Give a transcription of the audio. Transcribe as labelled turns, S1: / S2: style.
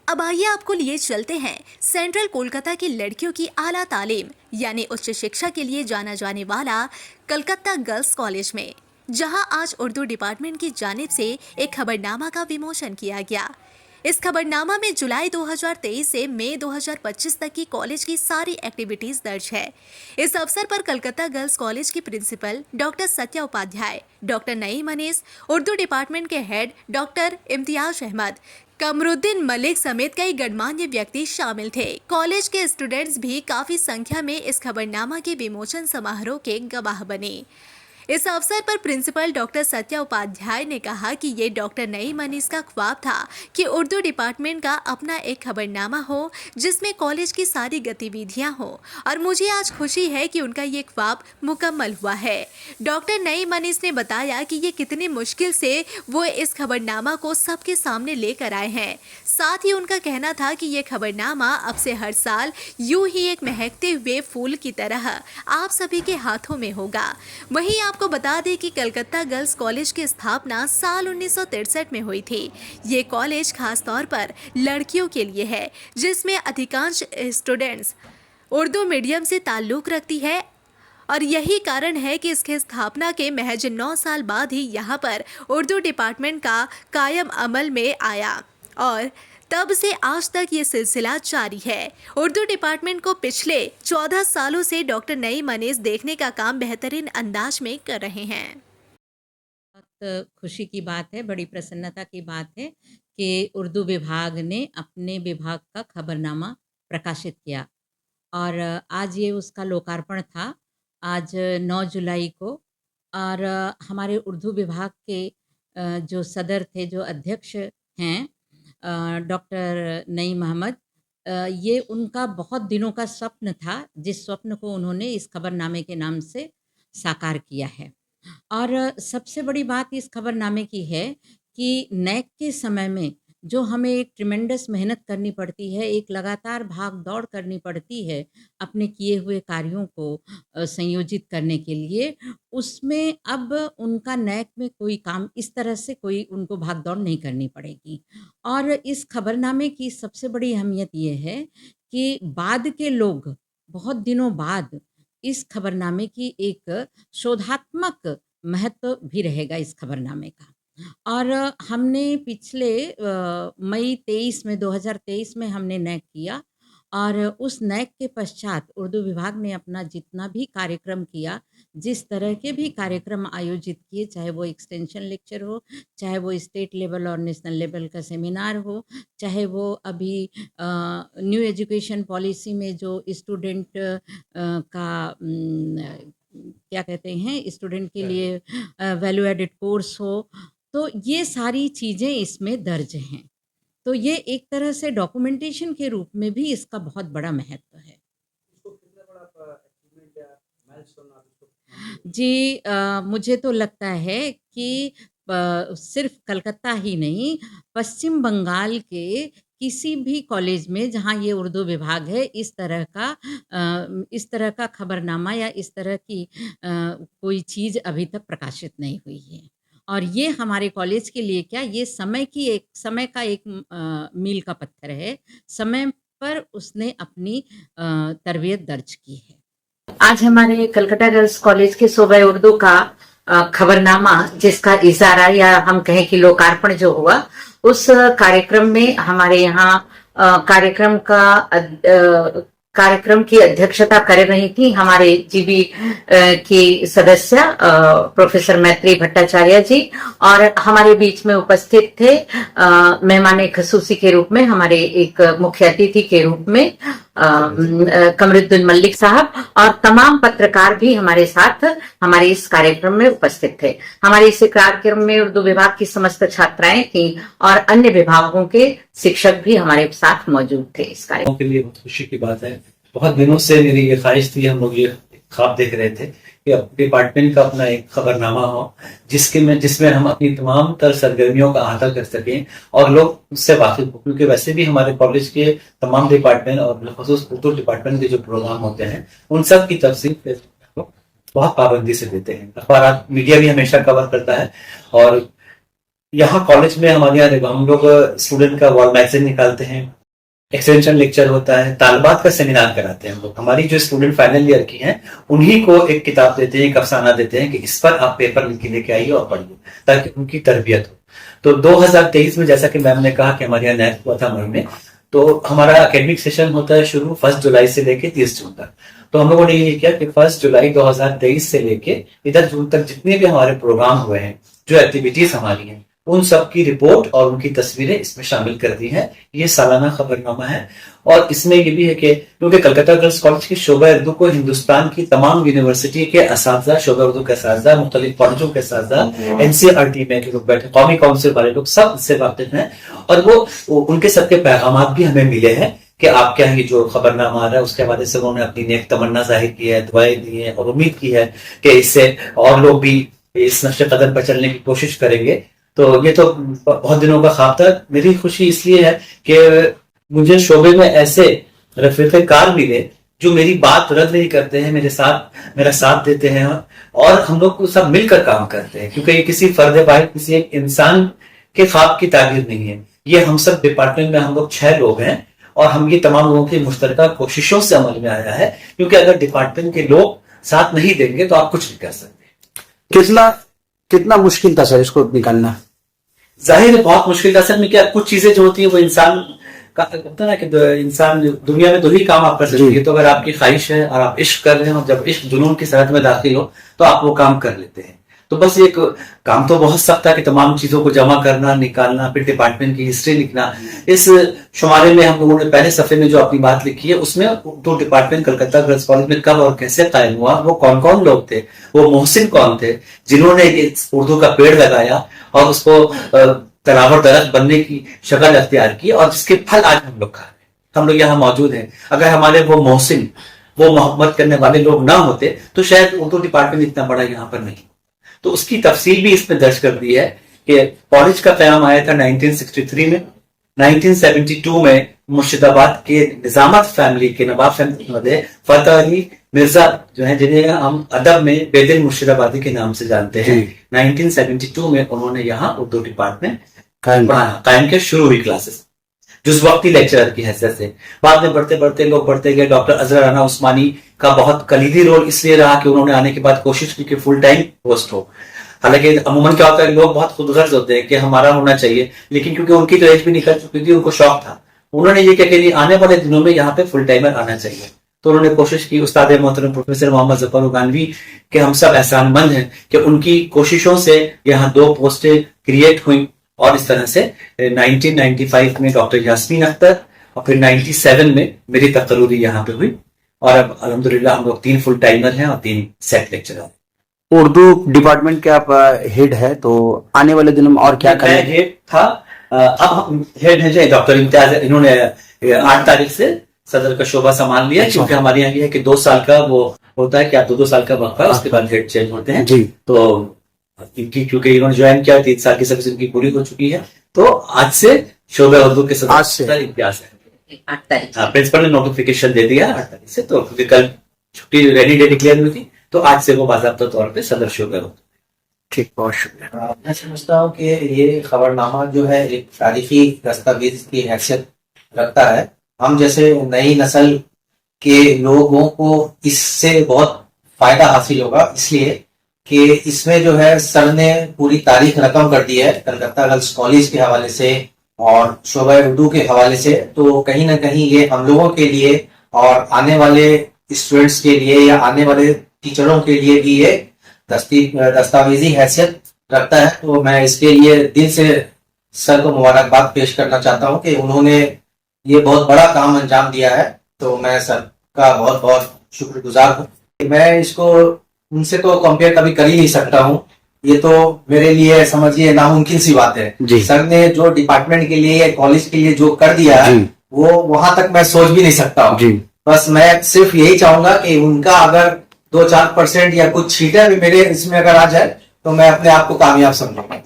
S1: अब आइए आपको लिए चलते हैं सेंट्रल कोलकाता की लड़कियों की आला तालीम यानी उच्च शिक्षा के लिए जाना जाने वाला कलकत्ता गर्ल्स कॉलेज में, जहां आज उर्दू डिपार्टमेंट की जानिब से एक खबरनामा का विमोचन किया गया। इस खबरनामा में जुलाई 2023 से मई 2025 तक की कॉलेज की सारी एक्टिविटीज दर्ज है। इस अवसर पर कलकत्ता गर्ल्स कॉलेज की principal doctor Satya Upadhyay, doctor Naeem Anis, Urdu department के हेड डॉक्टर इम्तियाज अहमद, कमरुद्दीन मलिक समेत कई गणमान्य व्यक्ति शामिल थे। कॉलेज के स्टूडेंट्स भी काफी संख्या में इस खबरनामा के विमोचन समारोह के गवाह बने। इस अवसर पर प्रिंसिपल डॉक्टर सत्या उपाध्याय ने कहा कि ये डॉक्टर नईम अनीस का ख्वाब था कि उर्दू डिपार्टमेंट का अपना एक खबरनामा हो जिसमें कॉलेज की सारी गतिविधियां हो, और मुझे आज खुशी है कि उनका ये ख्वाब मुकम्मल हुआ है। डॉक्टर नईम अनीस ने बताया कि ये कितनी मुश्किल से वो इस खबरनामा को सबके सामने लेकर आए हैं। साथ ही उनका कहना था कि ये खबरनामा अब से हर साल यूं ही एक महकते हुए फूल की तरह आप सभी के हाथों में होगा। वहीं आपको बता दें कि कलकत्ता गर्ल्स कॉलेज की स्थापना साल 1963 में हुई थी। ये कॉलेज खास तौर पर लड़कियों के लिए है, जिसमें अधिकांश स्टूडेंट्स उर्दू मीडियम से ताल्लुक़ रखती है, और यही कारण है कि इसके स्थापना के महज 9 साल बाद ही यहाँ पर उर्दू डिपार्टमेंट का कायम अमल में आया, और तब से आज तक ये सिलसिला जारी है। उर्दू डिपार्टमेंट को पिछले 14 सालों से डॉक्टर नईम अनीस देखने का काम बेहतरीन अंदाज में कर रहे हैं।
S2: बहुत खुशी की बात है, बड़ी प्रसन्नता की बात है कि उर्दू विभाग ने अपने विभाग का खबरनामा प्रकाशित किया और आज ये उसका लोकार्पण था, आज 9 जुलाई को। और हमारे उर्दू विभाग के जो सदर थे, जो अध्यक्ष हैं, डॉक्टर नईम अहमद, ये उनका बहुत दिनों का स्वप्न था, जिस स्वप्न को उन्होंने इस खबरनामे के नाम से साकार किया है। और सबसे बड़ी बात इस खबरनामे की है कि नैक के समय में जो हमें एक ट्रिमेंडस मेहनत करनी पड़ती है, एक लगातार भाग-दौड़ करनी पड़ती है अपने किए हुए कार्यों को संयोजित करने के लिए, उसमें अब उनका नैक में कोई काम इस तरह से कोई उनको भाग-दौड़ नहीं करनी पड़ेगी। और इस खबरनामे की सबसे बड़ी अहमियत ये है कि बाद के लोग बहुत दिनों बाद इस खबरनामे की एक शोधात्मक महत्व भी रहेगा इस खबरनामे का। और हमने पिछले मई 23 में 2023 में हमने नैक किया, और उस नैक के पश्चात उर्दू विभाग ने अपना जितना भी कार्यक्रम किया, जिस तरह के भी कार्यक्रम आयोजित किए, चाहे वो एक्सटेंशन लेक्चर हो, चाहे वो स्टेट लेवल और नेशनल लेवल का सेमिनार हो, चाहे वो अभी न्यू एजुकेशन पॉलिसी में जो स्टूडेंट का क्या कहते हैं, स्टूडेंट के लिए वैल्यू एडेड कोर्स हो, तो ये सारी चीज़ें इसमें दर्ज हैं। तो ये एक तरह से डॉक्यूमेंटेशन के रूप में भी इसका बहुत बड़ा महत्व है।
S3: इसको कितना बड़ा अचीवमेंट या माइलस्टोन आप इसको मानते हैं?
S2: जी, मुझे तो लगता है कि सिर्फ कलकत्ता ही नहीं, पश्चिम बंगाल के किसी भी कॉलेज में जहाँ ये उर्दू विभाग है, इस तरह का खबरनामा या इस तरह की कोई चीज़ अभी तक प्रकाशित नहीं हुई है। और ये हमारे कॉलेज के लिए क्या, ये समय का एक मील का पत्थर है। समय पर उसने अपनी तरबियत दर्ज की है।
S4: आज हमारे कलकत्ता गर्ल्स कॉलेज के सूबे उर्दू का खबरनामा, जिसका इजारा या हम कहें कि लोकार्पण जो हुआ, उस कार्यक्रम में हमारे यहाँ कार्यक्रम की अध्यक्षता कर रही थी हमारे जीबी की सदस्य प्रोफेसर मैत्री भट्टाचार्य जी, और हमारे बीच में उपस्थित थे मेहमान खसूसी के रूप में, हमारे एक मुख्य अतिथि के रूप में कमरुद्दीन मलिक साहब, और तमाम पत्रकार भी हमारे साथ हमारे इस कार्यक्रम में उपस्थित थे। हमारे इस कार्यक्रम में उर्दू विभाग की समस्त छात्राएं थी और अन्य विभागों के शिक्षक भी हमारे साथ मौजूद थे। इस कार्यक्रम
S3: के लिए बहुत खुशी की बात है। बहुत दिनों से मेरी ये ख्वाहिश थी, हम लोग ये ख्वाब देख रहे थे कि डिपार्टमेंट का अपना एक खबरनामा हो, जिसमें हम अपनी तमाम तर सरगर्मियों का अहाता कर सकें और लोग उससे वाकिफ हो, क्योंकि वैसे भी हमारे कॉलेज के तमाम डिपार्टमेंट और बिलखुसूस उर्दू डिपार्टमेंट के जो प्रोग्राम होते हैं, उन सब की तफसील बहुत पाबंदी से देते हैं। अखबार मीडिया भी हमेशा कवर करता है, और यहाँ कॉलेज में हमारे यहाँ हम लोग स्टूडेंट का वॉल मैगजीन निकालते हैं, एक्सटेंशन लेक्चर होता है, तालबात का सेमिनार कराते हैं हम लोग। हमारी जो स्टूडेंट फाइनल ईयर की हैं उन्हीं को एक किताब देते हैं, एक अफसाना देते हैं कि इस पर आप पेपर लिख के लेके आइए और पढ़िए ताकि उनकी तरबियत हो। तो 2023 में जैसा कि मैम ने कहा कि हमारे यहाँ नैक हुआ था मई में, तो हमारा एकेडमिक सेशन होता है शुरू 1 जुलाई से लेके 30 जून तक। तो हम लोगों ने ये किया कि 1 जुलाई 2023 से लेके इधर जून तक जितने भी हमारे प्रोग्राम हुए हैं, जो एक्टिविटीज हमारी हैं, उन सब की रिपोर्ट और उनकी तस्वीरें इसमें शामिल कर दी हैं। ये सालाना खबरनामा है। और इसमें ये भी है कि क्योंकि कलकत्ता गर्ल्स कॉलेज की शोबा उर्दू को हिंदुस्तान की तमाम यूनिवर्सिटी के असातिज़ा, शोबा उर्दू के असातिज़ा, मुख्तलिफ कॉलेजों के असातिज़ा, एनसीईआरटी में लोग बैठे, कौमी काउंसिल वाले लोग सब इससे वाकिफ हैं। और वो उनके सबके पैगाम भी हमें मिले हैं कि आपके यहाँ ये जो खबरनामा आ रहा है उसके हवाले से उन्होंने अपनी नेक तमन्ना जाहिर की है, दुआएं दी हैं और उम्मीद की है कि इससे और लोग भी इस नक्शे कदम पर चलने की कोशिश करेंगे। तो ये तो बहुत दिनों का ख्वाब था। मेरी खुशी इसलिए है कि मुझे शोबे में ऐसे रफीक़े कार मिले जो मेरी बात रद्द नहीं करते हैं, मेरा साथ देते हैं और हम लोग सब मिलकर काम करते हैं, क्योंकि ये किसी फर्द वाहिद, किसी एक इंसान के ख्वाब की ताबीर नहीं है। ये हम सब डिपार्टमेंट में हम लोग 6 लोग हैं और हम ये तमाम लोगों की मुश्तरका कोशिशों से अमल में आया है, क्योंकि अगर डिपार्टमेंट के लोग साथ नहीं देंगे तो आप कुछ नहीं कर सकते।
S5: कितना मुश्किल था सर इसको निकालना?
S3: जाहिर है बहुत मुश्किल था सर। में क्या कुछ चीजें जो होती है वो इंसान का होता है ना कि इंसान दुनिया में 2 ही काम आप कर सकते हैं। तो अगर आपकी ख्वाहिश है और आप इश्क कर रहे हैं और जब इश्क जुनून की सरहद में दाखिल हो तो आप वो काम कर लेते हैं। तो बस एक काम तो बहुत सख्त था कि तमाम चीजों को जमा करना, निकालना, फिर डिपार्टमेंट की हिस्ट्री लिखना। इस शुमारे में हम लोगों ने पहले सफे में जो अपनी बात लिखी है उसमें तो डिपार्टमेंट कलकत्ता गर्ल्स कॉलेज में कब और कैसे कायम हुआ, वो कौन कौन लोग थे, वो मोहसिन कौन थे जिन्होंने उर्दू का पेड़ लगाया और उसको तलावर दरख्त बनने की शक्ल अख्तियार की और जिसके फल आज हम लोग खा रहे हैं। हम लोग यहाँ मौजूद हैं। अगर हमारे वो मोहसिन, वो मोहब्बत करने वाले लोग ना होते तो शायद उर्दू डिपार्टमेंट इतना बड़ा यहाँ पर नहीं। तो उसकी तफसील भी इसमें दर्ज कर दी है कि कॉलेज का क़याम आया था 1963 में। 1972 में मुर्शिदाबाद के निजामत फैमिली के नवाब फैमिली फतेह अली मिर्जा जो है, जिन्हें हम अदब में बेदिल मुर्शिदाबादी के नाम से जानते हैं, 1972 में उन्होंने यहाँ उर्दू डिपार्टमेंट कायम किया। शुरू हुई क्लासेस जुज़ वक्ती लेक्चरर की हैसियत से। बाद में बढ़ते बढ़ते लोग बढ़ते गए। डॉक्टर अजहर राना उस्मानी का बहुत कलीदी रोल इसलिए रहा कि उन्होंने आने के बाद कोशिश की कि फुल टाइम पोस्ट हो। हालांकि अमूमन क्या होता है, लोग बहुत खुदगर्ज होते हैं कि हमारा होना चाहिए, लेकिन क्योंकि उनकी तो एज भी निकल चुकी थी, उनको शौक था, उन्होंने ये कहा कि आने वाले दिनों में यहाँ पे फुल टाइमर आना चाहिए। तो उन्होंने कोशिश की। उस्ताद मोहतरम प्रोफेसर मोहम्मद जफर उगानवी के हम सब एहसानमंद हैं कि उनकी कोशिशों से यहाँ 2 पोस्टें क्रिएट हुई और इस तरह से 1995 में डॉक्टर यास्मीन अख्तर और फिर 97 में मेरी तकर्री यहाँ पे हुई और अब अल्हम्दुलिल्लाह हम लोग 3 फुल टाइमर हैं और 3 सेट लेक्चरर।
S5: उर्दू डिपार्टमेंट के आप हेड है, तो आने वाले दिनों में और क्या करेंगे?
S3: मैं हेड था, अब हेड है डॉक्टर इम्तियाज। इन्होंने 8 तारीख से सदर का शोबा संभाल लिया, क्योंकि हमारे यहाँ ये है कि 2 साल का वो होता है कि आप 2 साल का वक्फा है, उसके बाद हेड चेंज होते हैं जी। तो इनकी क्योंकि इन्होंने ज्वाइन किया 3 साल की सर्विस इनकी पूरी हो चुकी है, तो आज से शोबा उर्दू के सदर इम्तियाज है।
S4: 8 तारीख
S3: प्रिंसिपल ने नोटिफिकेशन दे दिया 8 तारीख से। तो क्योंकि कल छुट्टी रेनी डे डिक्लेयर हुई थी, तो आज से वो बाज़ाब्ता तौर पे सदर शोबा उर्दू।
S5: ठीक, बहुत शुक्रिया।
S6: मैं समझता हूँ कि ये खबरनामा जो है एक तारीखी दस्तावेज की हैसियत रखता है। हम जैसे नई नस्ल के लोगों को इससे बहुत फायदा हासिल होगा, इसलिए कि इसमें जो है सर ने पूरी तारीख रकम कर दी है कलकत्ता गर्ल्स कॉलेज के हवाले से और शोबा उर्दू के हवाले से। तो कहीं ना कहीं ये हम लोगों के लिए और आने वाले स्टूडेंट्स के लिए या आने वाले टीचरों के लिए भी ये दस्तावेजी हैसियत रखता है। तो मैं इसके लिए दिल से सर को मुबारकबाद पेश करना चाहता हूँ कि उन्होंने ये बहुत बड़ा काम अंजाम दिया है। तो मैं सर का बहुत बहुत शुक्रगुजार हूँ। मैं इसको उनसे तो कंपेयर कभी कर ही नहीं सकता हूँ। ये तो मेरे लिए समझिए नामुमकिन सी बात है। सर ने जो डिपार्टमेंट के लिए कॉलेज के लिए जो कर दिया है वो वहां तक मैं सोच भी नहीं सकता हूँ। बस मैं सिर्फ यही चाहूंगा कि उनका अगर 2-4% या कुछ छींटे भी मेरे इसमें अगर आ जाए तो मैं अपने आप को कामयाब समझूंगा।